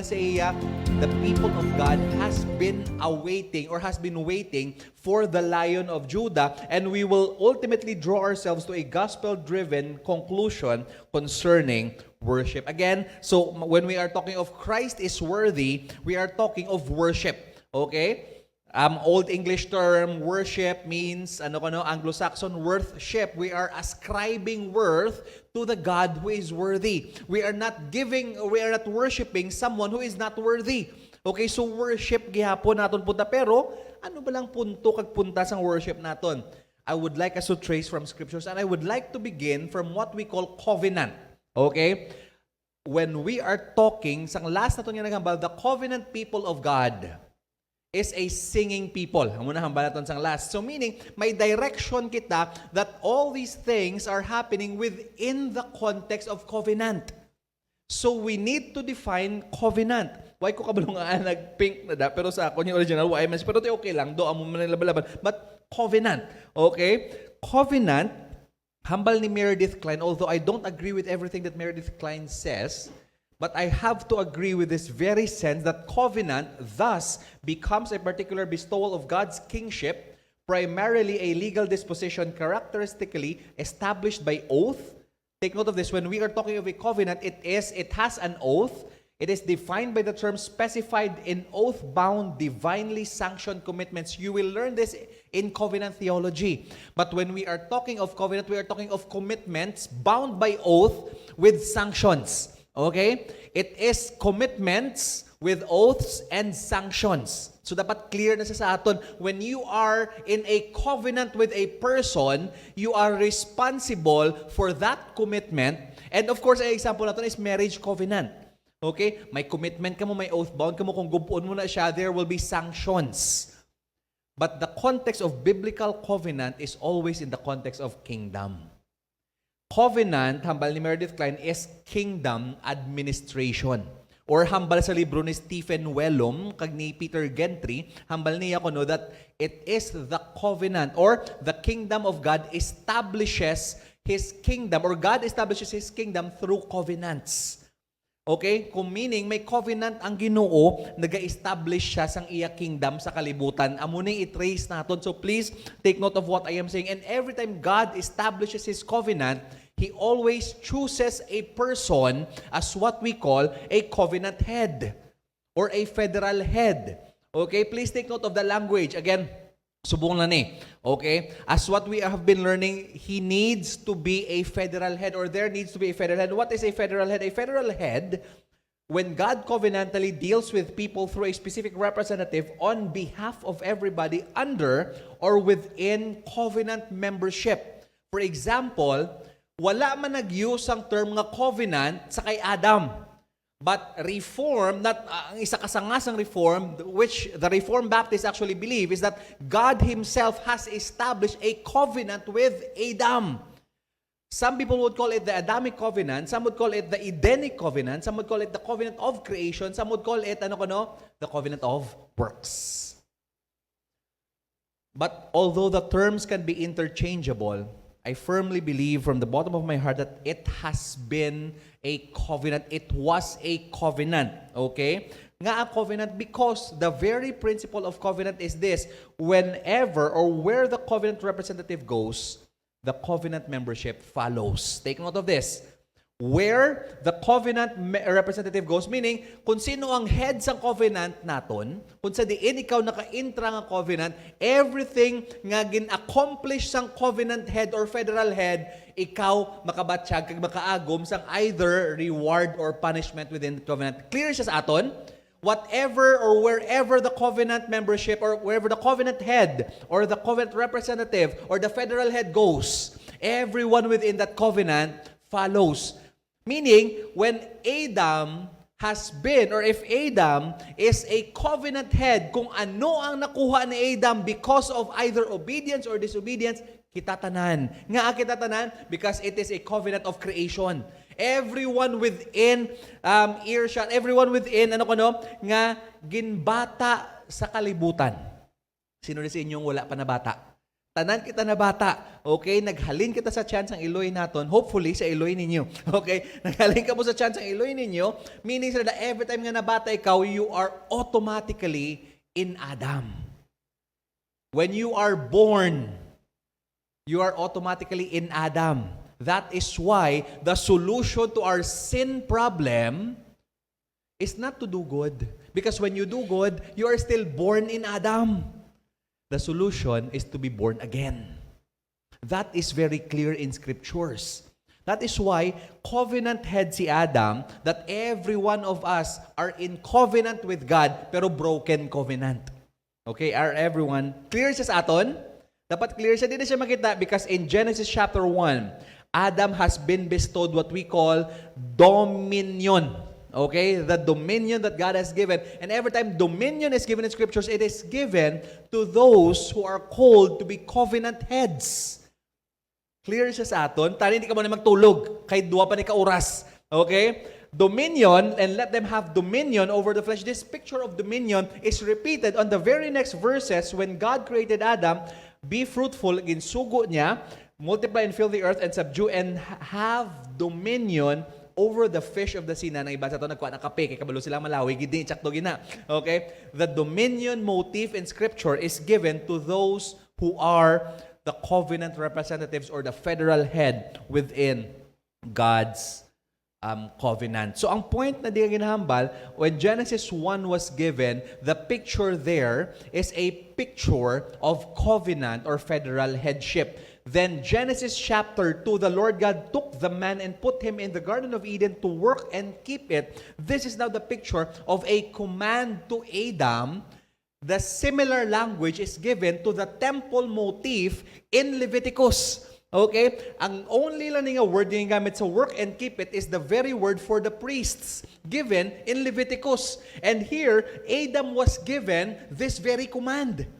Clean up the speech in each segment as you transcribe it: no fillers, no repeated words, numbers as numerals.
Sa iya, the people of God has been awaiting or has been waiting for the Lion of Judah, and we will ultimately draw ourselves to a gospel-driven conclusion concerning worship. Again, so when we are talking of Christ is worthy, we are talking of worship. Okay? Old English term, worship means, Anglo-Saxon worthship. We are ascribing worth to the God who is worthy. We are not worshiping someone who is not worthy. Okay, so worship gihapon naton punta. Pero, ano ba lang punto kag punta sang worship naton? I would like us to trace from scriptures, and I would like to begin from what we call covenant. Okay? When we are talking, sang last naton nga naghambal, the covenant people of God is a singing people. Ang muna hambal natin sang last. So meaning, may direction kita that all these things are happening within the context of covenant. So we need to define covenant. Why ko kabalo nga nag-pink na da, pero sa ako yung original, why mas, pero ito okay lang, do amo man laban. But covenant, okay? Covenant, hambal ni Meredith Kline, although I don't agree with everything that Meredith Kline says, but I have to agree with this very sense that covenant thus becomes a particular bestowal of God's kingship, primarily a legal disposition characteristically established by oath. Take note of this. When we are talking of a covenant, it has an oath. It is defined by the term specified in oath-bound, divinely sanctioned commitments. You will learn this in covenant theology. But when we are talking of covenant, we are talking of commitments bound by oath with sanctions. Okay? It is commitments with oaths and sanctions. So dapat clear na sa aton, when you are in a covenant with a person, you are responsible for that commitment. And of course, ang example natin is marriage covenant. Okay? May commitment ka mo, may oath bound ka mo, kung gubuon mo na siya, there will be sanctions. But the context of biblical covenant is always in the context of kingdom. Covenant, hambal ni Meredith Kline, is kingdom administration. Or hambal sa libro ni Stephen Wellum, kag ni Peter Gentry, hambal niya that it is the covenant or the kingdom of God establishes His kingdom, or God establishes His kingdom through covenants. Okay? Kung meaning, may covenant ang Ginoo, nag-establish siya sang iya kingdom sa kalibutan. Amuning i-trace naton. So please, take note of what I am saying. And every time God establishes His covenant, He always chooses a person as what we call a covenant head or a federal head. Okay? Please take note of the language. Again, subong na ni. Okay? As what we have been learning, he needs to be a federal head, or there needs to be a federal head. What is a federal head? A federal head, when God covenantally deals with people through a specific representative on behalf of everybody under or within covenant membership. For example, wala man nag-use ang term nga covenant sa kay Adam. But reform, ang isa kasangasang reform, which the Reformed Baptists actually believe, is that God Himself has established a covenant with Adam. Some people would call it the Adamic covenant, some would call it the Edenic covenant, some would call it the covenant of creation, some would call it, the covenant of works. But although the terms can be interchangeable, I firmly believe from the bottom of my heart that it has been a covenant. It was a covenant. Okay? Nga a covenant because the very principle of covenant is this: whenever or where the covenant representative goes, the covenant membership follows. Take note of this. Where the covenant representative goes, meaning, kung sino ang head sa covenant naton, kung sa diin ikaw naka-intra nga covenant, everything nga gin-accomplish sang covenant head or federal head, ikaw makabatsyag kag makaagom sang either reward or punishment within the covenant. Clear siya sa aton? Whatever or wherever the covenant membership or wherever the covenant head or the covenant representative or the federal head goes, everyone within that covenant follows. Meaning, when Adam has been, or if Adam is a covenant head, kung ano ang nakuha ni Adam because of either obedience or disobedience, kitatanan. Nga kitatanan? Because it is a covenant of creation. Everyone within earshot, everyone within, nga ginbata sa kalibutan. Sino na sa inyong wala pa na bata? Tanan kita na bata, okay? Naghalin kita sa chance ang iloy naton, hopefully sa iloy ninyo, okay? Naghalin ka mo sa chance ang iloy ninyo, meaning sir, that every time nga nabata ikaw, you are automatically in Adam. When you are born, you are automatically in Adam. That is why the solution to our sin problem is not to do good. Because when you do good, you are still born in Adam. The solution is to be born again. That is very clear in scriptures. That is why covenant head si Adam, that every one of us are in covenant with God, pero broken covenant. Okay, are everyone clear siya sa aton? Dapat clear siya, hindi siya makita because in Genesis chapter 1, Adam has been bestowed what we call dominion. Okay, the dominion that God has given. And every time dominion is given in scriptures, it is given to those who are called to be covenant heads. Clear siya sa aton? Tani hindi ka mo na magtulog. Kahit duwa pa ni kauras. Okay? Dominion, and let them have dominion over the flesh. This picture of dominion is repeated on the very next verses when God created Adam. Be fruitful, ginsugo niya, multiply and fill the earth and subdue and have dominion over the fish of the sea. Na iba sa ito, nagkuha ng kape, kay kabalo silang malawi, gidi, tsakto gina. Okay? The dominion motif in scripture is given to those who are the covenant representatives or the federal head within God's covenant. So ang point na di ginahambal, when Genesis 1 was given, the picture there is a picture of covenant or federal headship. Then Genesis chapter 2, the Lord God took the man and put him in the Garden of Eden to work and keep it. This is now the picture of a command to Adam. The similar language is given to the temple motif in Leviticus. Okay? Ang only lang nga word yung gamit sa work and keep it is the very word for the priests given in Leviticus. And here, Adam was given this very command.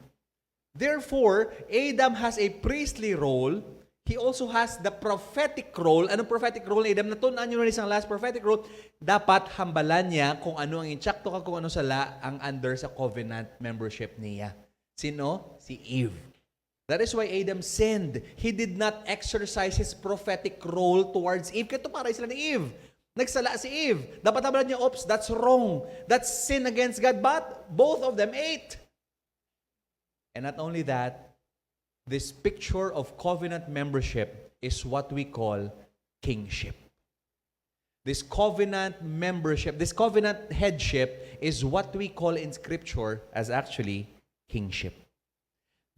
Therefore, Adam has a priestly role. He also has the prophetic role. Anong prophetic role ni Adam? Natunan nyo na isang last prophetic role. Dapat hambalan niya kung ano ang intsakto ka, kung ano sala ang under sa covenant membership niya. Sino? Si Eve. That is why Adam sinned. He did not exercise his prophetic role towards Eve. Kaya tumaray sila ni Eve. Nagsala si Eve. Dapat hambalan niya, oops, that's wrong. That's sin against God. But both of them ate. And not only that, this picture of covenant membership is what we call kingship. This covenant membership, this covenant headship is what we call in Scripture as actually kingship.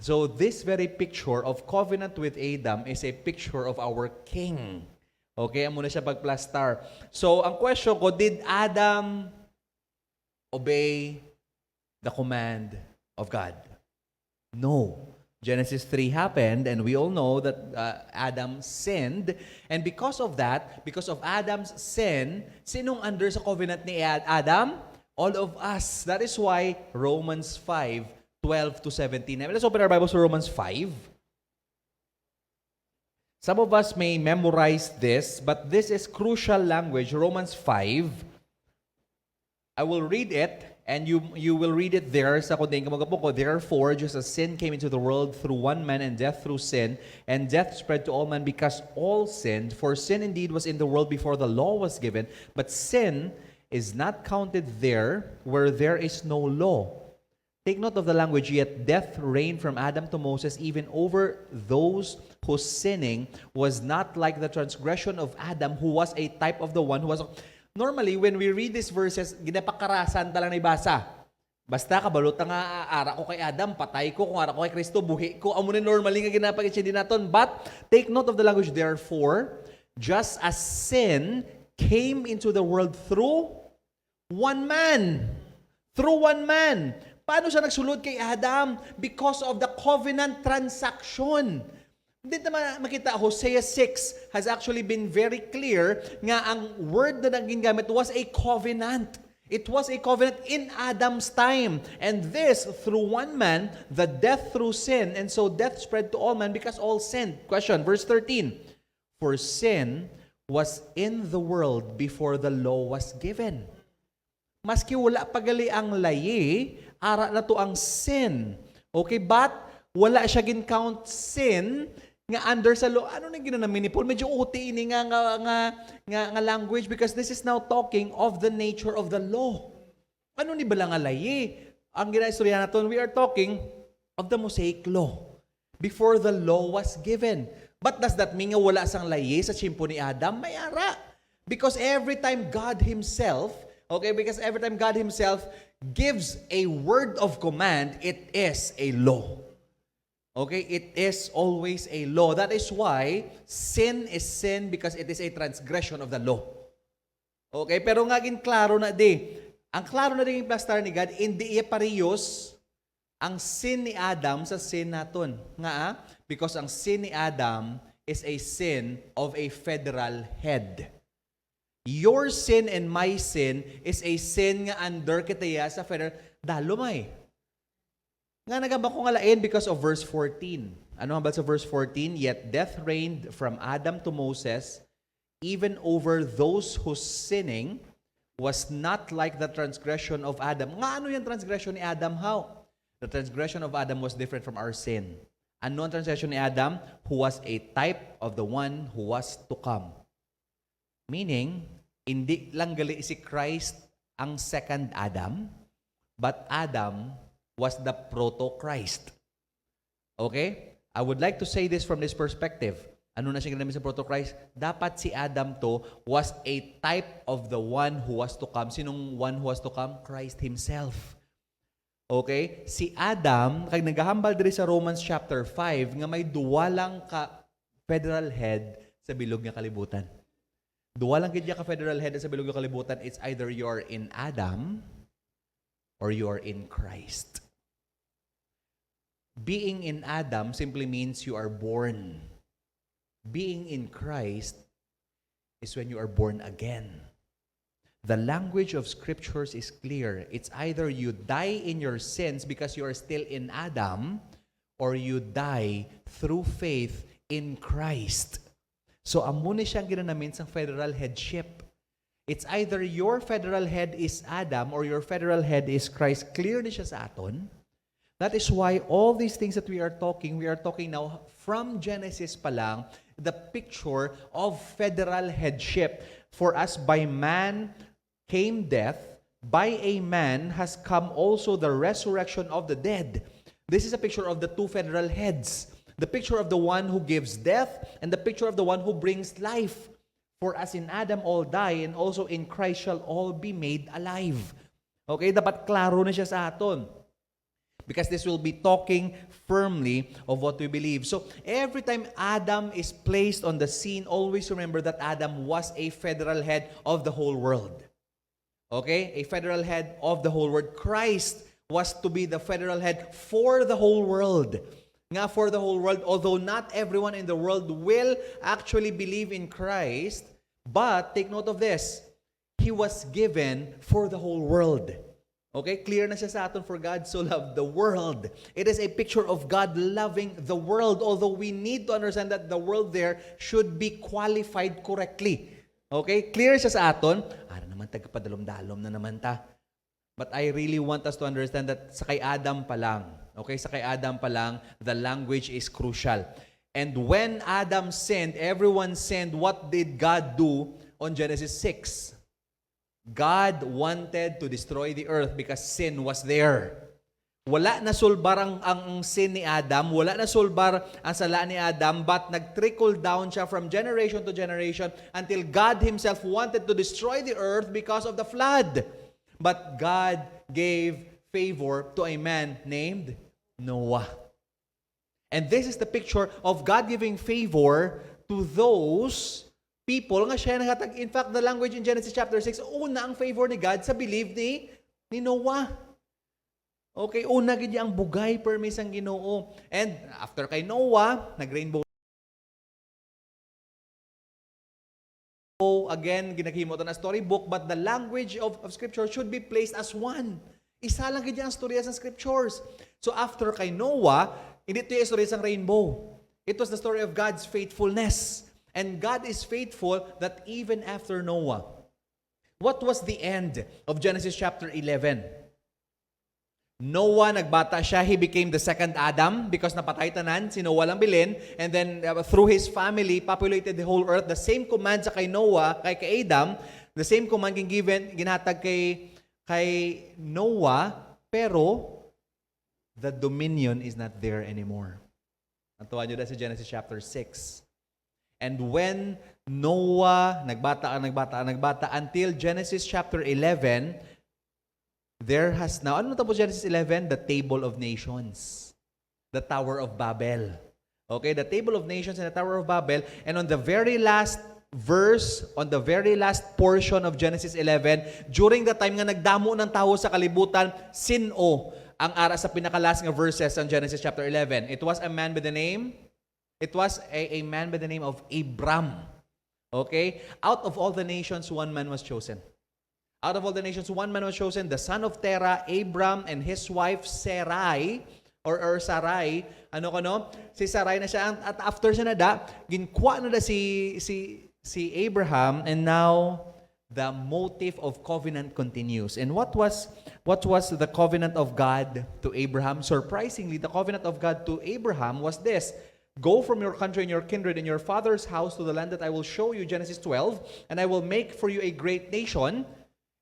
So this very picture of covenant with Adam is a picture of our king. Okay, amo na siya pagplastar. So ang question ko, did Adam obey the command of God? No. Genesis 3 happened, and we all know that Adam sinned. And because of that, because of Adam's sin, sinong under sa covenant ni Adam? All of us. That is why Romans 5:12 to 17. Let's open our Bibles to Romans 5. Some of us may memorize this, but this is crucial language. Romans 5. I will read it. And you will read it there sa kunding kamagapoko. Therefore, just as sin came into the world through one man and death through sin, and death spread to all men because all sinned. For sin indeed was in the world before the law was given, but sin is not counted there where there is no law. Take note of the language, yet death reigned from Adam to Moses, even over those whose sinning was not like the transgression of Adam, who was a type of the one who was... Normally, when we read these verses, ginapakarasan talang na ibasa. Basta kabalot nga ara ko kay Adam, patay ko. Kung ara ko kay Kristo, buhi ko. Amo ni normally nga ginapakitsin din naton. But, take note of the language, therefore, just as sin came into the world through one man. Through one man. Paano siya nagsulod kay Adam? Because of the covenant transaction. Hindi naman makita, Hosea 6 has actually been very clear nga ang word na naging gamit was a covenant. It was a covenant in Adam's time. And this, through one man, the death through sin. And so death spread to all men because all sinned. Question, verse 13. For sin was in the world before the law was given. Maski wala pagali ang layi, ara na to ang sin. Okay, but wala siya gin-count sin nga under sa law. Ano na ginanamin ni Paul? Medyo uti ini nga language because this is now talking of the nature of the law. Ano ni bala nga layi? Ang ginaistorya natin, we are talking of the Mosaic law before the law was given. But does that mean nga wala sang layi sa tiyempo ni Adam? Mayara. Because every time God Himself gives a word of command, it is a law. Okay? It is always a law. That is why sin is sin because it is a transgression of the law. Okay? Pero nga klaro na di. Ang klaro na din yung plastar ni God, hindi parehas ang sin ni Adam sa sin naton. Nga because ang sin ni Adam is a sin of a federal head. Your sin and my sin is a sin nga under kitaya sa federal. Dalumay. Nga nagamba ko nga lain because of verse 14. Ano ang sa verse 14? Yet death reigned from Adam to Moses, even over those whose sinning was not like the transgression of Adam. Nga ano yung transgression ni Adam? How? The transgression of Adam was different from our sin. Ano ang transgression ni Adam? Who was a type of the one who was to come. Meaning, hindi lang gali si Christ ang second Adam, but Adam was the proto-Christ. Okay? I would like to say this from this perspective. Ano na siya ginamit sa proto-Christ? Dapat si Adam to was a type of the one who was to come. Sinong one who was to come? Christ Himself. Okay? Si Adam, kag naghahambal diri sa Romans chapter 5, nga may duwalang ka federal head sa bilog nga kalibutan. Duwalang gid ka federal head sa bilog nga kalibutan. It's either you're in Adam or you're in Christ. Being in Adam simply means you are born. Being in Christ is when you are born again. The language of scriptures is clear. It's either you die in your sins because you are still in Adam, or you die through faith in Christ. So, amo ni siyang ginanamin sa federal headship. It's either your federal head is Adam or your federal head is Christ. Clear ni siya sa aton. That is why all these things that we are talking now from Genesis pa lang, the picture of federal headship. For us, by man came death, by a man has come also the resurrection of the dead. This is a picture of the two federal heads. The picture of the one who gives death and the picture of the one who brings life. For as in Adam all die, and also in Christ shall all be made alive. Okay, dapat klaro na siya sa aton. Because this will be talking firmly of what we believe. So, every time Adam is placed on the scene, always remember that Adam was a federal head of the whole world. Okay? A federal head of the whole world. Christ was to be the federal head for the whole world. Nga for the whole world, although not everyone in the world will actually believe in Christ, but take note of this, He was given for the whole world. Okay, clear na siya sa atin, for God so loved the world. It is a picture of God loving the world, although we need to understand that the world there should be qualified correctly. Okay, clear siya sa atin. Ano naman, tagapadalom-dalom na naman ta. But I really want us to understand that sa kay Adam pa lang, okay, sa kay Adam pa lang, the language is crucial. And when Adam sinned, everyone sinned, what did God do on Genesis 6? God wanted to destroy the earth because sin was there. Wala na sulbar ang sin ni Adam, wala na sulbar ang sala ni Adam, but nag-trickle down siya from generation to generation until God Himself wanted to destroy the earth because of the flood. But God gave favor to a man named Noah. And this is the picture of God giving favor to those people nga siya naghatag. In fact, the language in Genesis chapter 6, una ang favor ni God sa belief ni Noah. Okay, una gid ang bugay permis ang Ginoo. And after kay Noah, nag-rainbow again, ginahimo to na storybook, but the language of Scripture should be placed as one. Isa lang gid ang storya sa Scriptures. So after kay Noah, hindi ito yung story sa rainbow. It was the story of God's faithfulness. And God is faithful that even after Noah. What was the end of Genesis chapter 11? Noah, nagbata siya, he became the second Adam because napatay tanan, si Noah lang bilin, and then through his family, populated the whole earth. The same command sa kay Noah, kay Adam, the same command ginhatag kay Noah, pero the dominion is not there anymore. Natuwa nyo na sa Genesis chapter 6. And when Noah, nagbata until Genesis chapter 11, there has now, ano tapos Genesis 11? The Table of Nations. The Tower of Babel. Okay, the Table of Nations and the Tower of Babel. And on the very last verse, on the very last portion of Genesis 11, during the time nga nagdamo ng tao sa kalibutan, sino ang ara sa pinakalas nga verses on Genesis chapter 11? It was a man by the name, it was a man by the name of Abram. Okay? Out of all the nations, one man was chosen. Out of all the nations, one man was chosen, the son of Terah, Abram, and his wife Sarai, or Sarai, si Sarai na siya, at after siya na ginkwa na si Abraham, and now the motive of covenant continues. And what was the covenant of God to Abraham? Surprisingly, the covenant of God to Abraham was this: go from your country and your kindred and your father's house to the land that I will show you, Genesis 12, and I will make for you a great nation.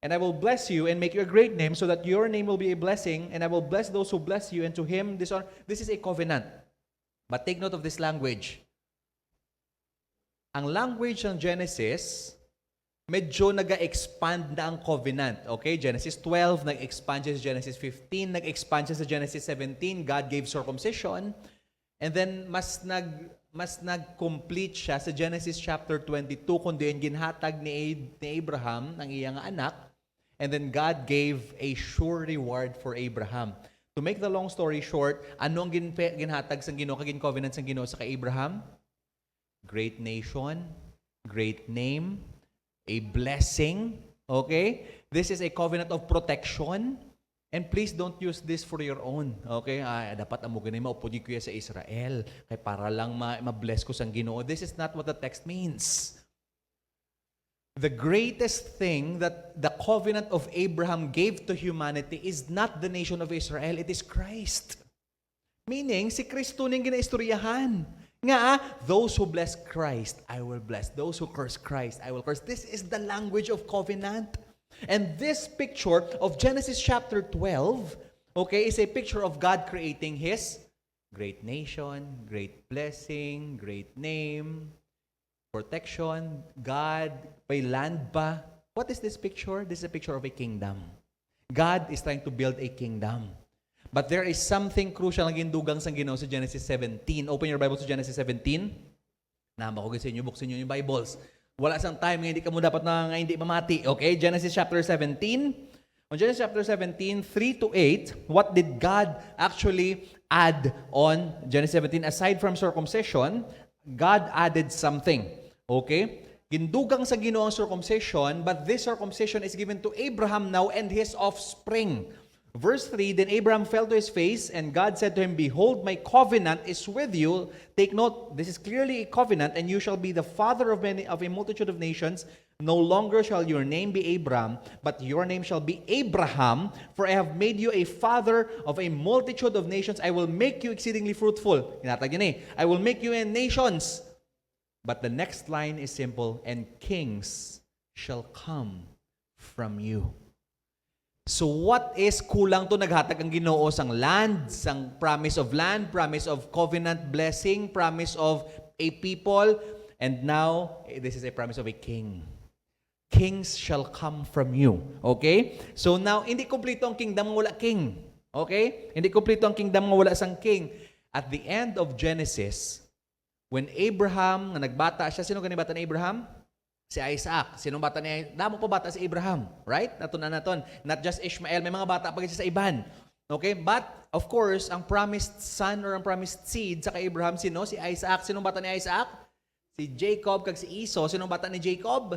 And I will bless you and make you a great name so that your name will be a blessing, and I will bless those who bless you, and to him this honor. This is a covenant. But take note of this language. Ang language ng Genesis, medyo nag-expand na ang covenant. Okay? Genesis 12, nag-expand siya sa Genesis 15, nag-expand siya sa Genesis 17, God gave circumcision. And then, mas nag-complete siya sa Genesis chapter 22, kundi yung ginhatag ni Abraham, ang iyang anak. And then God gave a sure reward for Abraham. To make the long story short, ano ang ginhatag sang Ginoo, kagin covenant sang Ginoo sa kay Abraham? Great nation, great name, a blessing. Okay? This is a covenant of protection. And please don't use this for your own. Okay? Dapat amo ganay maupod kuya sa Israel kay para lang ma-bless ko sang Ginoo. This is not what the text means. The greatest thing that the covenant of Abraham gave to humanity is not the nation of Israel, it is Christ. Meaning, si Kristo ning ginaistoryahan. Nga, those who bless Christ, I will bless. Those who curse Christ, I will curse. This is the language of covenant. And this picture of Genesis chapter 12, okay, is a picture of God creating His great nation, great blessing, great name, protection, God, may land ba? What is this picture? This is a picture of a kingdom. God is trying to build a kingdom. But there is something crucial na gindugang sang Ginoo sa Genesis 17. Open your Bible to Genesis 17. Nama ko sa inyo, buksin nyo yung Bibles. Wala sang time, hindi ka mo dapat na hindi mamati. Okay? Genesis chapter 17. On Genesis chapter 17, 3 to 8, what did God actually add on Genesis 17? Aside from circumcision, God added something. Okay? Gindugang sa Ginoo ang circumcision, but this circumcision is given to Abraham now and his offspring. Verse 3, then Abraham fell to his face, and God said to him, behold, my covenant is with you. Take note, this is clearly a covenant, and you shall be the father of a multitude of nations. No longer shall your name be Abram, but your name shall be Abraham, for I have made you a father of a multitude of nations. I will make you exceedingly fruitful. Inatag yun I will make you in nations. But the next line is simple, and kings shall come from you. So what is kulang to naghatag ang Ginoo sang land, sang promise of land, promise of covenant blessing, promise of a people, and now this is a promise of a king. Kings shall come from you. Okay? So now, hindi kompleto ang kingdom ng wala king. Okay? Hindi kompleto ang kingdom ng wala sang king. At the end of Genesis, when Abraham, na nagbata siya, sino ganibata ni Abraham? Si Isaac. Sinong bata niya? Damo pa bata si Abraham. Right? Naton. Not just Ishmael. May mga bata pa kasi sa iban. Okay? But, of course, ang promised son or ang promised seed sa kay Abraham, sino? Si Isaac. Sinong bata ni Isaac? Si Jacob kag si Esau. Sinong bata ni Jacob?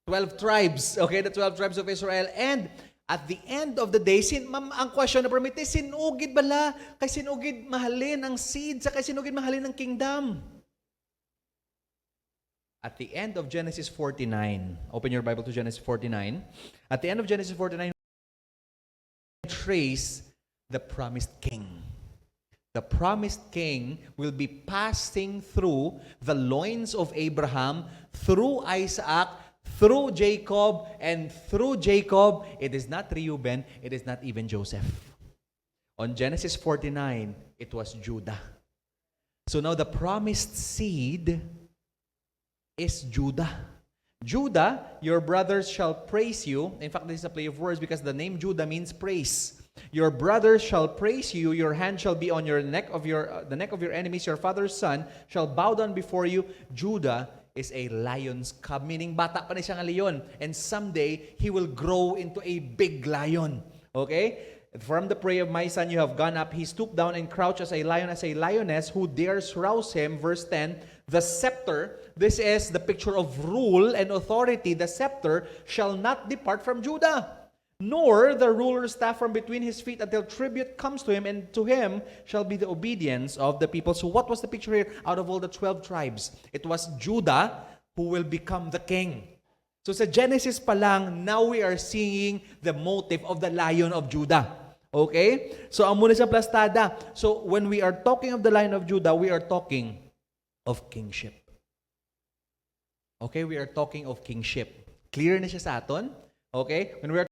12 tribes. Okay? The 12 tribes of Israel. And, at the end of the day, ang question na permite, sinugid bala? Kay sinugid mahalin ang seed sa kay sinugid mahalin ang kingdom. At the end of Genesis 49, open your Bible to Genesis 49. At the end of Genesis 49, trace The promised king. The promised king will be passing through the loins of Abraham, through Isaac, through Jacob, and through Jacob, it is not Reuben, it is not even Joseph. On Genesis 49, it was Judah. So now the promised seed is Judah. Judah, your brothers shall praise you. In fact, this is a play of words because the name Judah means praise. Your brothers shall praise you. Your hand shall be on your neck of the neck of your enemies. Your father's son shall bow down before you. Judah is a lion's cub, meaning bata pa na siya ng leon. And someday, he will grow into a big lion. Okay? From the prey of my son you have gone up. He stooped down and crouched as a lion, as a lioness. Who dares rouse him? Verse 10, the scepter, this is the picture of rule and authority. The scepter shall not depart from Judah, nor the ruler's staff from between his feet until tribute comes to him, and to him shall be the obedience of the people. So what was the picture here? Out of all the 12 tribes, it was Judah who will become the king. So sa Genesis pa lang, now we are seeing the motive of the Lion of Judah. Okay? So ang muna sa plastada. So when we are talking of the Lion of Judah, we are talking of kingship. Okay? We are talking of kingship. Clear na siya sa aton? Okay? When we are